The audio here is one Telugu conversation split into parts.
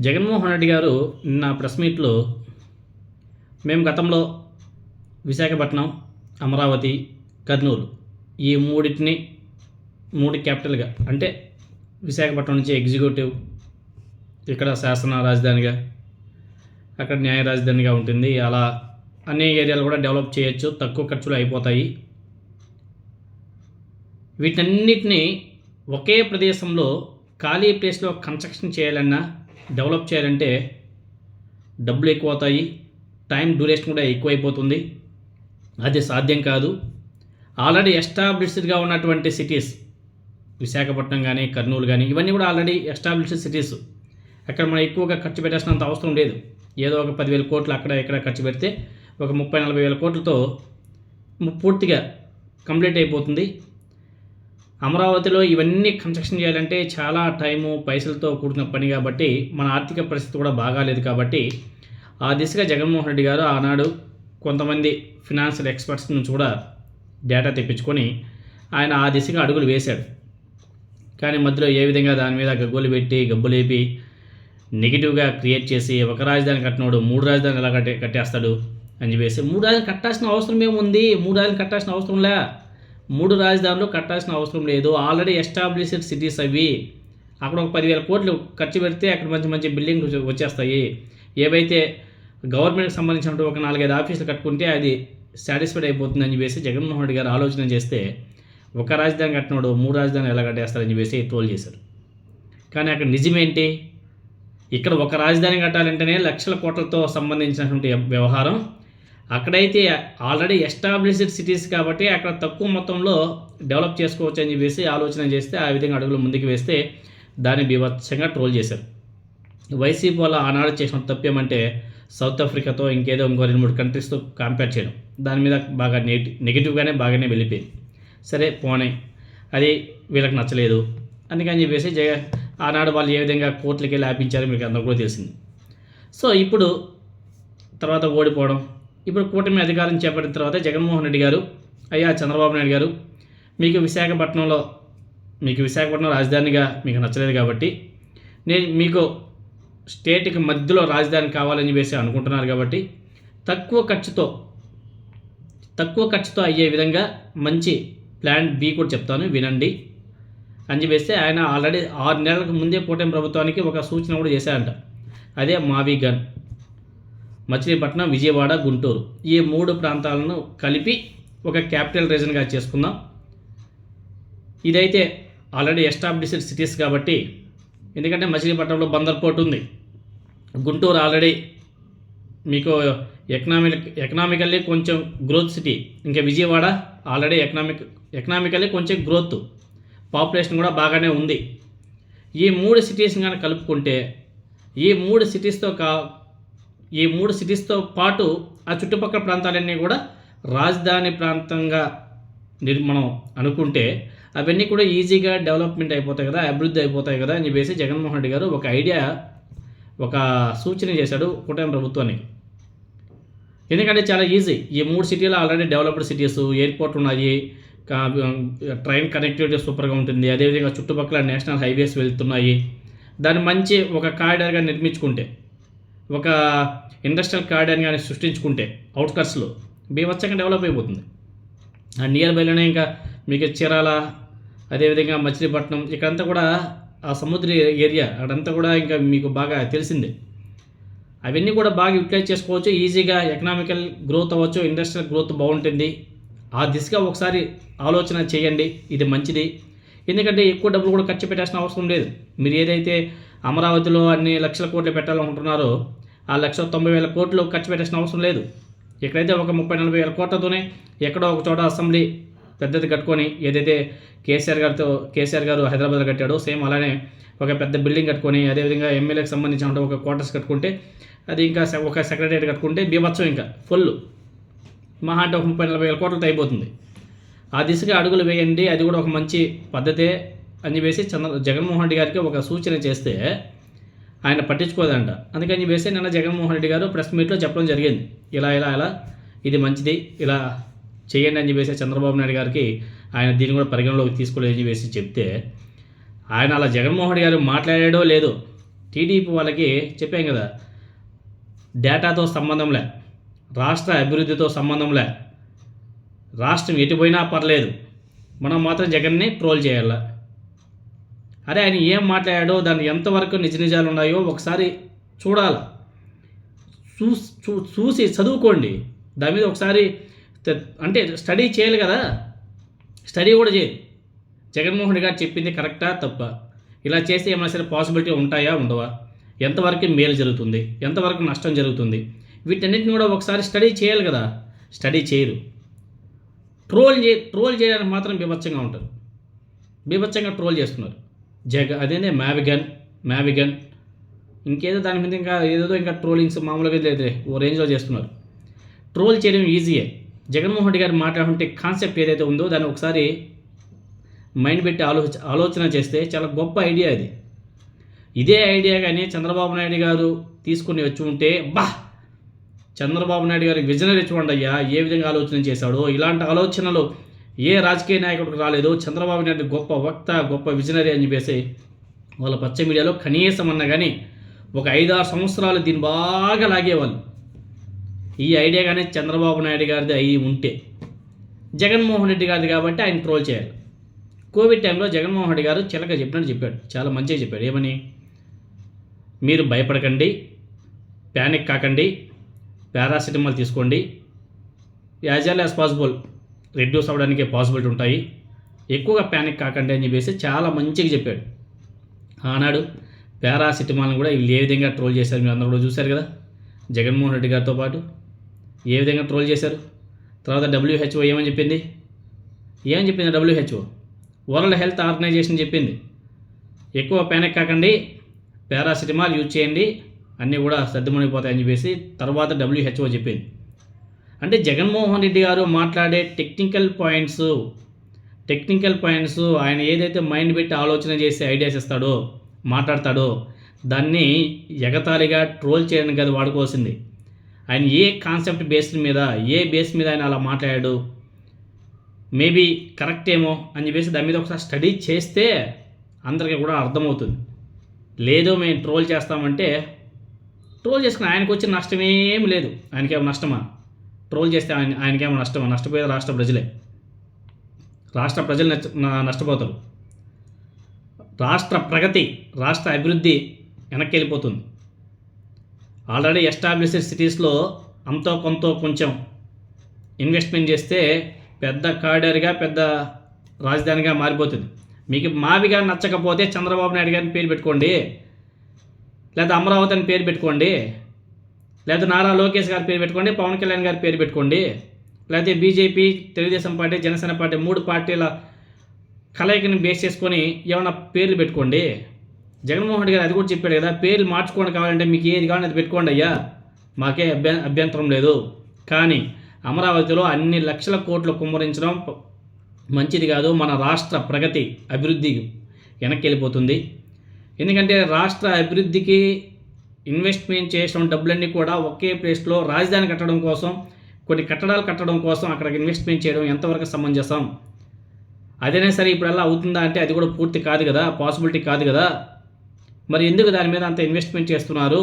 జగన్మోహన్ రెడ్డి గారు నిన్న ప్రెస్ మీట్లో మేము గతంలో విశాఖపట్నం, అమరావతి, కర్నూలు ఈ మూడు క్యాపిటల్గా అంటే విశాఖపట్నం నుంచి ఎగ్జిక్యూటివ్, ఇక్కడ శాసన రాజధానిగా, అక్కడ న్యాయ రాజధానిగా ఉంటుంది. అలా అన్ని ఏరియాలు కూడా డెవలప్ చేయొచ్చు, తక్కువ ఖర్చులు అయిపోతాయి. వీటన్నిటిని ఒకే ప్రదేశంలో ఖాళీ ప్లేస్లో కన్స్ట్రక్షన్ చేయాలన్నా, డెవలప్ చేయాలంటే డబ్బులు ఎక్కువ అవుతాయి, టైం డ్యూరేషన్ కూడా ఎక్కువైపోతుంది. అది సాధ్యం కాదు. ఆల్రెడీ ఎస్టాబ్లిష్డ్గా ఉన్నటువంటి సిటీస్ విశాఖపట్నం కానీ, కర్నూలు కానీ ఇవన్నీ కూడా ఆల్రెడీ ఎస్టాబ్లిష్డ్ సిటీస్. అక్కడ మనం ఎక్కువగా ఖర్చు పెట్టాల్సినంత అవసరం లేదు. ఏదో ఒక 10,000 కోట్లు అక్కడ ఇక్కడ ఖర్చు పెడితే ఒక 30-40 వేల కోట్లతో పూర్తిగా కంప్లీట్ అయిపోతుంది. అమరావతిలో ఇవన్నీ కన్స్ట్రక్షన్ చేయాలంటే చాలా టైము, పైసలతో కూడిన పని కాబట్టి మన ఆర్థిక పరిస్థితి కూడా బాగాలేదు. కాబట్టి ఆ దిశగా జగన్మోహన్ రెడ్డి గారు ఆనాడు కొంతమంది ఫినాన్షియల్ ఎక్స్పర్ట్స్ నుంచి కూడా డేటా తెప్పించుకొని ఆయన ఆ దిశగా అడుగులు వేశాడు. కానీ మధ్యలో ఏ విధంగా దాని మీద గగ్గోలు పెట్టి గబ్బులేపి నెగిటివ్గా క్రియేట్ చేసి ఒక రాజధాని కట్టినోడు 3 రాజధానులు ఎలా కట్టేస్తాడు అని చెప్పేసి 3 రాజధానులు కట్టాల్సిన అవసరం ఏముంది? 3 రాజధానులు కట్టాల్సిన అవసరం లే. 3 రాజధానులు కట్టాల్సిన అవసరం లేదు. ఆల్రెడీ ఎస్టాబ్లిష్డ్ సిటీస్ అవి. అక్కడ ఒక 10,000 కోట్లు ఖర్చు పెడితే అక్కడ మంచి మంచి బిల్డింగ్ వచ్చేస్తాయి. ఏవైతే గవర్నమెంట్కి సంబంధించినట్టు ఒక 4-5 ఆఫీసులు కట్టుకుంటే అది సాటిస్ఫైడ్ అయిపోతుందని చెప్పేసి జగన్మోహన్ రెడ్డి గారు ఆలోచన చేస్తే ఒక రాజధాని కట్టినాడు 3 రాజధానులు ఎలా కట్టేస్తారని చెప్పేసి ట్రోల్ చేశారు. కానీ అక్కడ నిజమేంటి? ఇక్కడ ఒక రాజధాని కట్టాలంటేనే లక్షల కోట్లతో సంబంధించినటువంటి వ్యవహారం. అక్కడైతే ఆల్రెడీ ఎస్టాబ్లిష్డ్ సిటీస్ కాబట్టి అక్కడ తక్కువ మొత్తంలో డెవలప్ చేసుకోవచ్చు అని చెప్పేసి ఆలోచన చేస్తే ఆ విధంగా అడుగులు ముందుకు వేస్తే దాన్ని బీభత్సంగా ట్రోల్ చేశారు. వైసీపీ వల్ల ఆనాడు చేసిన తప్పేమంటే సౌత్ ఆఫ్రికాతో ఇంకేదో ఇంకో 2-3 కంట్రీస్తో కంపేర్ చేయడం. దాని మీద బాగా నెగిటివ్గానే బాగానే వెళ్ళిపోయింది. సరే పోనీ, అది వీళ్ళకి నచ్చలేదు. అందుకని చెప్పేసి ఆనాడు వాళ్ళు ఏ విధంగా కోర్టులకి వెళ్ళి ఆపించారో మీకు అందరూ కూడా తెలిసింది. సో ఇప్పుడు తర్వాత ఓడిపోవడం, ఇప్పుడు కూటమి అధికారం చేపట్టిన తర్వాత జగన్మోహన్ రెడ్డి గారు, అయ్యా చంద్రబాబు నాయుడు గారు, మీకు విశాఖపట్నం రాజధానిగా మీకు నచ్చలేదు కాబట్టి నేను మీకు స్టేట్కి మధ్యలో రాజధాని కావాలని చెప్పేసి అనుకుంటున్నారు కాబట్టి తక్కువ ఖర్చుతో అయ్యే విధంగా మంచి ప్లాన్ బి కూడా చెప్తాను వినండి అని చెప్పేసి ఆయన ఆల్రెడీ 6 నెలలకు ముందే కూటమి ప్రభుత్వానికి ఒక సూచన కూడా చేశారంట. అదే మావిగన్, మచిలీపట్నం, విజయవాడ, గుంటూరు ఈ 3 ప్రాంతాలను కలిపి ఒక క్యాపిటల్ రీజన్గా చేసుకుందాం. ఇదైతే ఆల్రెడీ ఎస్టాబ్లిష్డ్ సిటీస్ కాబట్టి, ఎందుకంటే మచిలీపట్నంలో బందర్ పోర్ట్ ఉంది, గుంటూరు ఆల్రెడీ మీకు ఎకనామికల్లీ కొంచెం గ్రోత్ సిటీ, ఇంకా విజయవాడ ఆల్రెడీ ఎకనామికల్లీ కొంచెం గ్రోత్, పాపులేషన్ కూడా బాగానే ఉంది. ఈ 3 సిటీస్ కానీ కలుపుకుంటే ఈ 3 సిటీస్తో పాటు ఆ చుట్టుపక్కల ప్రాంతాలన్నీ కూడా రాజధాని ప్రాంతంగా మనం అనుకుంటే అవన్నీ కూడా ఈజీగా డెవలప్మెంట్ అయిపోతాయి కదా, అభివృద్ధి అయిపోతాయి కదా అని చెప్పేసి జగన్మోహన్ రెడ్డి గారు ఒక సూచన చేశాడు కూటమి ప్రభుత్వానికి. ఎందుకంటే చాలా ఈజీ. ఈ 3 సిటీలు ఆల్రెడీ డెవలప్డ్ సిటీస్, ఎయిర్పోర్ట్ ఉన్నాయి, ట్రైన్ కనెక్టివిటీ సూపర్గా ఉంటుంది. అదేవిధంగా చుట్టుపక్కల నేషనల్ హైవేస్ వెళ్తున్నాయి. దాన్ని మంచి ఒక కారిడార్గా నిర్మించుకుంటే, ఒక ఇండస్ట్రియల్ కారిడార్ కానీ సృష్టించుకుంటే అవుట్స్కట్స్లో బీభత్సంగా డెవలప్ అయిపోతుంది. ఆ నియర్ బైలోనే ఇంకా మీకు చీరాల, అదేవిధంగా మచిలీపట్నం, ఇక్కడంతా కూడా ఆ సముద్ర ఏరియా అక్కడంతా కూడా ఇంకా మీకు బాగా తెలిసిందే. అవన్నీ కూడా బాగా యూటిలైజ్ చేసుకోవచ్చు, ఈజీగా ఎకనామికల్ గ్రోత్ అవ్వచ్చు, ఇండస్ట్రియల్ గ్రోత్ బాగుంటుంది. ఆ దిశగా ఒకసారి ఆలోచన చేయండి, ఇది మంచిది. ఎందుకంటే ఎక్కువ డబ్బులు కూడా ఖర్చు పెట్టాల్సిన అవసరం లేదు. మీరు ఏదైతే అమరావతిలో అన్ని లక్షల కోట్లు పెట్టాలనుకుంటున్నారో ఆ 1,90,000 కోట్లు ఖర్చు పెట్టాల్సిన అవసరం లేదు. ఇక్కడైతే ఒక 30-40 వేల కోట్లతోనే ఎక్కడో ఒక చోట అసెంబ్లీ పెద్దది కట్టుకొని, ఏదైతే కేసీఆర్ గారు హైదరాబాద్లో కట్టాడో సేమ్ అలానే ఒక పెద్ద బిల్డింగ్ కట్టుకొని, అదేవిధంగా ఎమ్మెల్యేకి సంబంధించిన ఒక క్వార్టర్స్ కట్టుకుంటే, అది ఇంకా ఒక సెక్రటరియట్ కట్టుకుంటే బీభత్సం ఇంకా ఫుల్ మహా అంటే ఒక 30-40 వేల కోట్లతో అయిపోతుంది. ఆ దిశగా అడుగులు వేయండి, అది కూడా ఒక మంచి పద్ధతే అని చెప్పేసి జగన్మోహన్ రెడ్డి గారికి ఒక సూచన చేస్తే ఆయన పట్టించుకోదంట. అందుకని చెప్పేసి నిన్న జగన్మోహన్ రెడ్డి గారు ప్రెస్ మీట్లో చెప్పడం జరిగింది, ఇలా ఇది మంచిది, ఇలా చేయండి అని చెప్పేసి చంద్రబాబు నాయుడు గారికి ఆయన దీన్ని కూడా పరిగణలోకి తీసుకోలేదని చెప్పేసి చెప్తే, ఆయన అలా జగన్మోహన్ రెడ్డి గారు మాట్లాడాడో లేదో టీడీపీ వాళ్ళకి చెప్పాం కదా, డేటాతో సంబంధం లే, రాష్ట్ర అభివృద్ధితో సంబంధం లే, రాష్ట్రం ఎటుపోయినా పర్లేదు, మనం మాత్రం జగన్ని ట్రోల్ చేయాల. అరే ఆయన ఏం మాట్లాడాడో దాన్ని ఎంతవరకు నిజ నిజాలు ఉన్నాయో ఒకసారి చూడాలి, చూసి చదువుకోండి. దాని మీద ఒకసారి అంటే స్టడీ చేయాలి కదా, స్టడీ కూడా చేయరు. జగన్మోహన్ రెడ్డి గారు చెప్పింది కరెక్టా తప్ప, ఇలా చేస్తే ఏమైనా సరే పాసిబిలిటీ ఉంటాయా ఉండవా, ఎంతవరకు మేలు జరుగుతుంది, ఎంతవరకు నష్టం జరుగుతుంది, వీటన్నిటిని కూడా ఒకసారి స్టడీ చేయాలి కదా. స్టడీ చేయరు, ట్రోల్ చేయడానికి మాత్రం బీభత్సంగా ఉంటారు, బీభత్సంగా ట్రోల్ చేస్తున్నారు. అదేనే మ్యావిగన్ ఇంకేదో దాని మీద ఇంకా ఏదేదో ఇంకా ట్రోలింగ్స్ మామూలుగా లేదులే, ఓ రేంజ్లో చేస్తున్నారు. ట్రోల్ చేయడం ఈజీయే. జగన్మోహన్ రెడ్డి గారు మాట్లాడుతుంటే కాన్సెప్ట్ ఏదైతే ఉందో దాన్ని ఒకసారి మైండ్ పెట్టి ఆలోచన చేస్తే చాలా గొప్ప ఐడియా ఇది. ఇదే ఐడియా కానీ చంద్రబాబు నాయుడు గారు తీసుకుని వచ్చి ఉంటే, చంద్రబాబు నాయుడు గారికి విజనరీ చూడండి అయ్యా, ఏ విధంగా ఆలోచన చేశాడో. ఇలాంటి ఆలోచనలు ఏ రాజకీయ నాయకుడికి రాలేదు. చంద్రబాబు నాయుడు గొప్ప వక్త, గొప్ప విజనరీ అని చెప్పేసి వాళ్ళ పచ్చ మీడియాలో కనీసం అన్నా కానీ ఒక 5-6 సంవత్సరాలు దీన్ని బాగా లాగేవాళ్ళు. ఈ ఐడియా కానీ చంద్రబాబు నాయుడు గారిది అయి ఉంటే, జగన్మోహన్ రెడ్డి గారిది కాబట్టి ఆయన ట్రోల్ చేయాలి. కోవిడ్ టైంలో జగన్మోహన్ రెడ్డి గారు చిలక చెప్పినట్టు చెప్పాడు, చాలా మంచిగా చెప్పాడు. ఏమని, మీరు భయపడకండి, ప్యానిక్ కాకండి, పారాసిటమాల్ తీసుకోండి, as L as possible reduce అవ్వడానికి పాసిబిలిటీ ఉంటాయి, ఎక్కువగా ప్యానిక్ కాకండి అని చెప్పేసి చాలా మంచిగా చెప్పాడు. ఆనాడు పారాసిటమాల్ని కూడా వీళ్ళు ఏ విధంగా ట్రోల్ చేశారు మీరు అందరూ కూడా చూశారు కదా. జగన్మోహన్ రెడ్డి గారితో పాటు ఏ విధంగా ట్రోల్ చేశారు. తర్వాత WHO ఏమని చెప్పింది, WHO వరల్డ్ హెల్త్ ఆర్గనైజేషన్ చెప్పింది, ఎక్కువ ప్యానిక్ కాకండి, పారాసిటమాల్ యూజ్ చేయండి, అన్నీ కూడా సర్దుమణిపోతాయని చెప్పేసి తర్వాత WHO చెప్పింది. అంటే జగన్మోహన్ రెడ్డి గారు మాట్లాడే టెక్నికల్ పాయింట్స్ ఆయన ఏదైతే మైండ్ పెట్టి ఆలోచన చేసి ఐడియాస్ ఇస్తాడో, మాట్లాడతాడో, దాన్ని ఎగతాళిగా ట్రోల్ చేయడానికి అది వాడుకోవాల్సింది. ఆయన ఏ కాన్సెప్ట్ బేస్ మీద ఆయన అలా మాట్లాడాడు, మేబీ కరెక్ట్ ఏమో అని చెప్పేసి దాని మీద ఒకసారి స్టడీ చేస్తే అందరికీ కూడా అర్థమవుతుంది. లేదు మేము ట్రోల్ చేస్తామంటే, ట్రోల్ చేసుకుని ఆయనకు వచ్చిన నష్టమేం లేదు. ఆయనకేమో నష్టమా? ట్రోల్ చేస్తే ఆయనకేమో నష్టమా? నష్టపోయేది రాష్ట్ర ప్రజలే. రాష్ట్ర ప్రజలు నష్టపోతారు. రాష్ట్ర ప్రగతి, రాష్ట్ర అభివృద్ధి వెనక్కి వెళ్ళిపోతుంది. ఆల్రెడీ ఎస్టాబ్లిష్డ్ సిటీస్లో అంతో కొంచెం ఇన్వెస్ట్మెంట్ చేస్తే పెద్ద కారిడార్గా, పెద్ద రాజధానిగా మారిపోతుంది. మీకు మావిగా నచ్చకపోతే చంద్రబాబు నాయుడు గారిని పేరు పెట్టుకోండి, లేదా అమరావతి అని పేరు పెట్టుకోండి, లేదా నారా లోకేష్ గారి పేరు పెట్టుకోండి, పవన్ కళ్యాణ్ గారి పేరు పెట్టుకోండి, లేకపోతే BJP, Telugu Desam party, Janasena party 3 పార్టీల కలయికని బేస్ చేసుకొని ఏమైనా పేర్లు పెట్టుకోండి. జగన్మోహన్ రెడ్డి గారు అది కూడా చెప్పాడు కదా, పేర్లు మార్చుకోండి, కావాలంటే మీకు ఏది కావాలని అది పెట్టుకోండి అయ్యా, మాకే అభ్యంతరం లేదు. కానీ అమరావతిలో అన్ని లక్షల కోట్లు కుమ్మరించడం మంచిది కాదు. మన రాష్ట్ర ప్రగతి, అభివృద్ధి వెనక్కి వెళ్ళిపోతుంది. ఎందుకంటే రాష్ట్ర అభివృద్ధికి ఇన్వెస్ట్మెంట్ చేసిన డబ్బులన్నీ కూడా ఒకే ప్లేస్లో రాజధాని కట్టడం కోసం, కొన్ని కట్టడాలు కట్టడం కోసం అక్కడికి ఇన్వెస్ట్మెంట్ చేయడం ఎంతవరకు సమంజసం? అదైనా సరే ఇప్పుడు అలా అవుతుందా అంటే అది కూడా పూర్తి కాదు కదా, పాసిబిలిటీ కాదు కదా. మరి ఎందుకు దాని మీద అంత ఇన్వెస్ట్మెంట్ చేస్తున్నారు?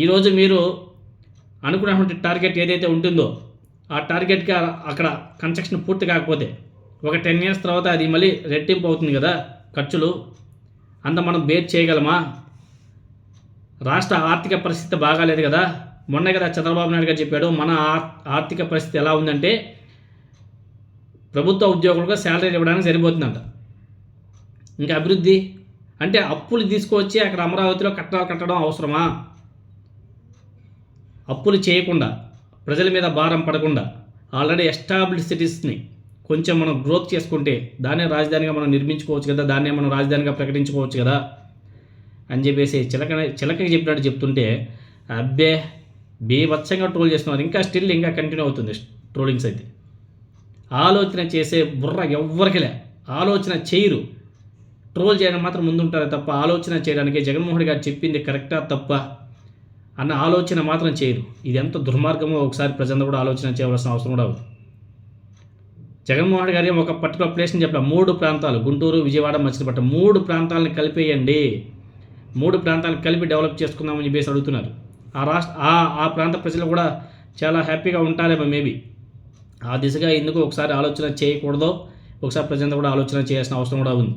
ఈరోజు మీరు అనుకున్నటువంటి టార్గెట్ ఏదైతే ఉంటుందో ఆ టార్గెట్కి అక్కడ కన్స్ట్రక్షన్ పూర్తి కాకపోతే ఒక 10 years తర్వాత అది మళ్ళీ రెట్టింపు అవుతుంది కదా ఖర్చులు. అంత మనం బేర్ చేయగలమా? రాష్ట్ర ఆర్థిక పరిస్థితి బాగాలేదు కదా. మొన్న కదా చంద్రబాబు నాయుడు గారు చెప్పాడు, మన ఆర్థిక పరిస్థితి ఎలా ఉందంటే ప్రభుత్వ ఉద్యోగులకు శాలరీలు ఇవ్వడానికి సరిపోతుందంట. ఇంకా అభివృద్ధి అంటే అప్పులు తీసుకొచ్చి అక్కడ అమరావతిలో కట్టడాలు కట్టడం అవసరమా? అప్పులు చేయకుండా, ప్రజల మీద భారం పడకుండా ఆల్రెడీ ఎస్టాబ్లిష్డ్ సిటీస్ని కొంచెం మనం గ్రోత్ చేసుకుంటే దాన్నే రాజధానిగా మనం నిర్మించుకోవచ్చు కదా, దాన్నే మనం రాజధానిగా ప్రకటించుకోవచ్చు కదా అని చెప్పేసి చిలకకి చెప్పినట్టు చెప్తుంటే అబ్బే బీభత్సంగా ట్రోల్ చేస్తున్నారు. ఇంకా కంటిన్యూ అవుతుంది ట్రోలింగ్స్ అయితే. ఆలోచన చేసే బుర్ర ఎవ్వరికిలే, ఆలోచన చేయరు, ట్రోల్ చేయడం మాత్రం ముందుంటారు తప్ప ఆలోచన చేయడానికి జగన్మోహన్ రెడ్డి గారు చెప్పింది కరెక్టా తప్ప అన్న ఆలోచన మాత్రం చేయరు. ఇది ఎంత దుర్మార్గమో ఒకసారి ప్రజలందరూ కూడా ఆలోచన చేయవలసిన అవసరం కూడా ఉంది. జగన్మోహన్ రెడ్డి గారు ఒక పర్టికులర్ ప్లేస్ని చెప్పారు, 3 ప్రాంతాలు, గుంటూరు, విజయవాడ, మచిలీపట్నం 3 ప్రాంతాలను కలిపేయండి. 3 ప్రాంతాలను కలిపి డెవలప్ చేసుకుందామని చెప్పేసి అడుగుతున్నారు. ఆ ప్రాంత ప్రజలు కూడా చాలా హ్యాపీగా ఉంటారేమో మేబీ. ఆ దిశగా ఎందుకు ఒకసారి ఆలోచన చేయకూడదో ఒకసారి ప్రజలంతా కూడా ఆలోచన చేయాల్సిన అవసరం కూడా ఉంది.